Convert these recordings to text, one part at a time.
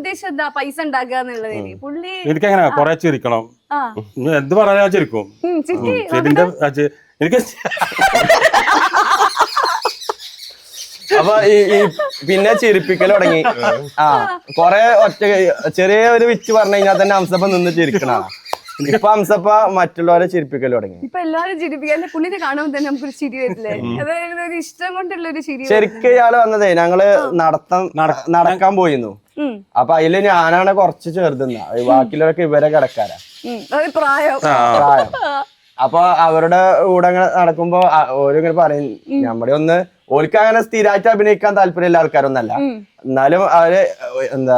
ഉദ്ദേശം എന്താ പൈസ ഉണ്ടാക്കുക എന്നുള്ളതിന് പുള്ളി എനിക്കങ്ങനെ കൊറേ ചിരിക്കണം, എന്ത് പറയാ ചിരിക്കും. എനിക്ക് അപ്പൊ ഈ പിന്നെ ചിരിപ്പിക്കൽ തുടങ്ങി. കൊറേ ഒറ്റ ചെറിയ ഒരു വിച്ച് പറഞ്ഞു കഴിഞ്ഞാൽ തന്നെ ഹംസപ്പ നിന്ന് ചിരിക്കണ. ഇപ്പൊ ഹംസപ്പ മറ്റുള്ളവരെ ചിരിപ്പിക്കൽ തുടങ്ങി. ഇപ്പൊ എല്ലാവരും ചിരിപ്പിക്കാൻ പുള്ളിനെ കാണുമ്പോൾ തന്നെ നമുക്കൊരു ചിരി വരില്ലേ? അതായത് ഒരു ഇഷ്ടം കൊണ്ടുള്ള ഒരു ചിരി. ശരിക്കും ഇയാള് വന്നതേ ഞങ്ങള് നടക്കാൻ പോയിരുന്നു. അപ്പൊ അതില് ഞാനാണ് കുറച്ച് ചേർത്തുന്ന, ബാക്കിയുള്ളവരൊക്കെ ഇവരെ കിടക്കാരാ പ്രായം. അപ്പൊ അവരുടെ കൂടെ നടക്കുമ്പോ ഓരിങ്ങനെ പറയും, നമ്മുടെ ഒന്ന് ഓർക്ക് അങ്ങനെ സ്ഥിരമായിട്ട് അഭിനയിക്കാൻ താല്പര്യമുള്ള ആൾക്കാരൊന്നല്ല. എന്നാലും അവര് എന്താ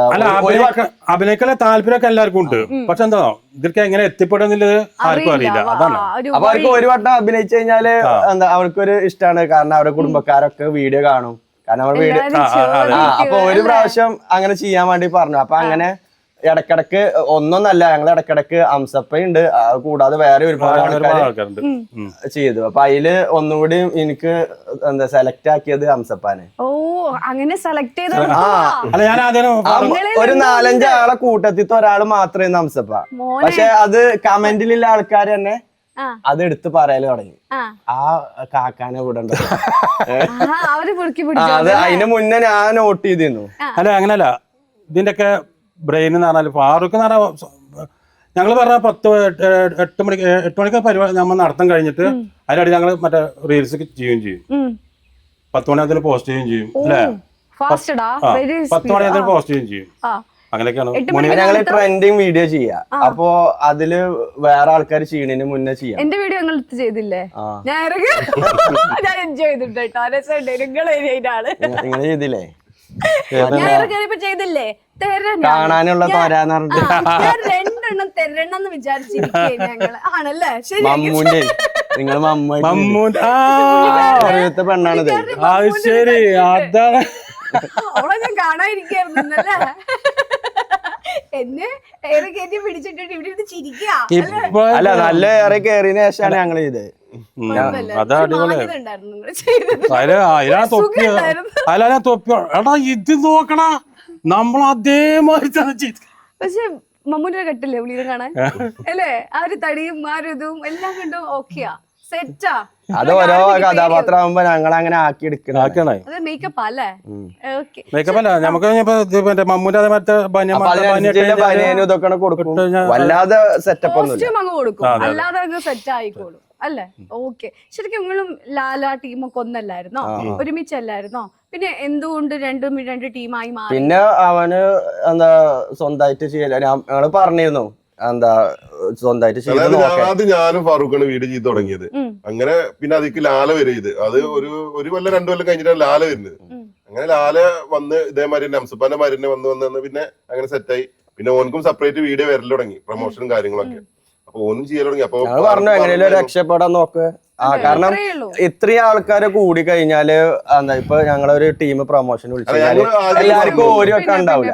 അഭിനയിക്കാനുള്ള താല്പര്യമൊക്കെ എല്ലാവർക്കും ഉണ്ട്. പക്ഷെ എന്താ ഇതിലേക്ക് എങ്ങനെ എത്തിപ്പെടുന്നില്ലത് ആർക്കും അറിയില്ല. അതാണ്. അപ്പൊ അവർക്ക് ഒരു വട്ടം അഭിനയിച്ചു കഴിഞ്ഞാല് എന്താ അവർക്കൊരു ഇഷ്ടമാണ്. കാരണം അവരുടെ കുടുംബക്കാരൊക്കെ വീഡിയോ കാണും. കാരണം അവർ വീഡിയോ അപ്പൊ ഒരു പ്രാവശ്യം അങ്ങനെ ചെയ്യാൻ വേണ്ടി പറഞ്ഞു. അപ്പൊ അങ്ങനെ ഇടക്കിടക്ക് ഒന്നൊന്നല്ല, ഞങ്ങൾ ഇടക്കിടക്ക് ഹംസപ്പയുണ്ട്, കൂടാതെ വേറെ ഒരുപാട് ആൾക്കാർ ചെയ്തു. അപ്പൊ അതില് ഒന്നുകൂടി എനിക്ക് എന്താ സെലക്ട് ആക്കിയത് ഹംസപ്പാനെ. ഓ അങ്ങനെ സെലക്ട് ചെയ്ത ഒരു 4-5 ആളെ കൂട്ടത്തിത്തെ ഒരാള് മാത്രമേ ഹംസപ്പ. പക്ഷെ അത് കമന്റിലുള്ള ആൾക്കാർ തന്നെ അത് എടുത്ത് പറയല് തുടങ്ങി. ആ കാക്കാനെ വിടണ്ട, അത് അതിന് മുന്നേ ഞാൻ നോട്ട് ചെയ്തിരുന്നു. അല്ല അങ്ങനല്ല, ഇതിന്റെയൊക്കെ ബ്രെയിൻ എന്ന് പറഞ്ഞാൽ ഫാറൂഖ് എന്ന് പറഞ്ഞാൽ ഞങ്ങൾ പറഞ്ഞ 8 മണിക്ക് പരിപാടി നമ്മൾ നടത്താൻ കഴിഞ്ഞിട്ട് അതിനടി ഞങ്ങൾ മറ്റേ റീൽസ് ചെയ്യുകയും ചെയ്യും. 10 മണി അതിന് പോസ്റ്റ് ചെയ്യുകയും ചെയ്യും അല്ലേ? 10 മണി അതിന് പോസ്റ്റ് ചെയ്യുകയും ചെയ്യും. അങ്ങനെയൊക്കെയാണ് ഞങ്ങള് ട്രെൻഡിങ് വീഡിയോ ചെയ്യാ. അപ്പൊ അതില് വേറെ ആൾക്കാർ ചെയ്യണതിന് മുന്നേ ചെയ്യാം. എന്റെ വീഡിയോ നിങ്ങൾ ചെയ്തില്ലേ? ഞാൻ എൻജോയ് ചെയ്തിട്ടോ. നിങ്ങൾ ചെയ്തില്ലേ? ചെയ്തില്ലേ? കാണാനുള്ള തോരാന്ന് പറഞ്ഞിട്ട് 2 തരണം വിചാരിച്ചിരിക്കേ ഞങ്ങള്. ആണല്ലേ? മമ്മൂന്റെ നിങ്ങൾ മമ്മൂത്തെ പെണ്ണാണിത്. ശരി, അതാണ് അവളെ ഞാൻ കാണാതിരിക്കായിരുന്നല്ലേ? എന്നെ ഏറെ കയറ്റി പിടിച്ചിട്ടിട്ട് ഇവിടെ ഇരുന്ന് ചിരിക്കുക. അല്ല, നല്ല ഏറെ കയറിയതിനു ശേഷമാണ് ഞങ്ങൾ ചെയ്തത്. തൊപ്പി എടാ ഇത് നോക്കണ നമ്മൾ അതേമാതിരി തന്നെ ചെയ്തു. പക്ഷെ മമ്മൂന്റെ കെട്ടില്ലേ പുള്ളിനെ കാണാൻ അല്ലേ? ആ ഒരു തടിയും ആ ഒരു ഇതും എല്ലാം കണ്ടും ഓക്കെയാ, സെറ്റാ. അത് ഓരോ കഥാപാത്രം ആകുമ്പോ ഞങ്ങൾ അങ്ങനെ ആക്കി എടുക്കണം. അത് മേക്കപ്പ് അല്ലേ? മേക്കപ്പ് അല്ല, നമുക്ക് മമ്മൂന്റെ അതേമാരത്തെ ഇതൊക്കെ കൊടുക്കും. വല്ലാതെ സെറ്റപ്പ് കോസ്റ്റ്യൂം അങ്ങ് കൊടുക്കും, അല്ലാതെ അങ്ങ് സെറ്റ് ആയിക്കോളും അല്ലേ? ഓക്കെ. ശരിക്കും നിങ്ങളും ലാല ടീമൊക്കെ ഒന്നല്ലായിരുന്നോ? ഒരുമിച്ചല്ലായിരുന്നോ? പിന്നെ എന്തുകൊണ്ട് രണ്ട് ടീമായി മാറി? പിന്നെ അവന് എന്താ സ്വന്തമായിട്ട് ചെയ്യല, ഞങ്ങള് പറഞ്ഞിരുന്നു എന്താ സ്വന്തമായിട്ട് ആദ്യം ഞാനും ഫാറൂഖാണ് വീഡിയോ ചെയ്ത് തുടങ്ങിയത്. അങ്ങനെ പിന്നെ അതിക്ക് ലാല വരെ ചെയ്ത് അത് ഒരു കൊല്ലം 2 കൊല്ലം കഴിഞ്ഞിട്ടാണ് ലാല വരുന്നത്. അങ്ങനെ ലാല വന്ന് ഇതേമാതിരി തന്നെ ഹംസപ്പാന്റെ മാതിരി വന്ന് പിന്നെ അങ്ങനെ സെറ്റായി. പിന്നെ ഓനക്കും സെപ്പറേറ്റ് വീഡിയോ വരൽ തുടങ്ങി, പ്രൊമോഷനും കാര്യങ്ങളൊക്കെ. അപ്പൊ ഓനും ചെയ്യൽ തുടങ്ങി. അപ്പൊ പറഞ്ഞു എങ്ങനെയും രക്ഷപ്പെടാൻ നോക്ക്. കാരണം ഇത്രയും ആൾക്കാരെ കൂടി കഴിഞ്ഞാല് എന്താ ഇപ്പൊ ഞങ്ങളൊരു ടീം പ്രൊമോഷൻ വിളിച്ചു എല്ലാവർക്കും ഓരോ ഒക്കെ ഉണ്ടാവില്ല.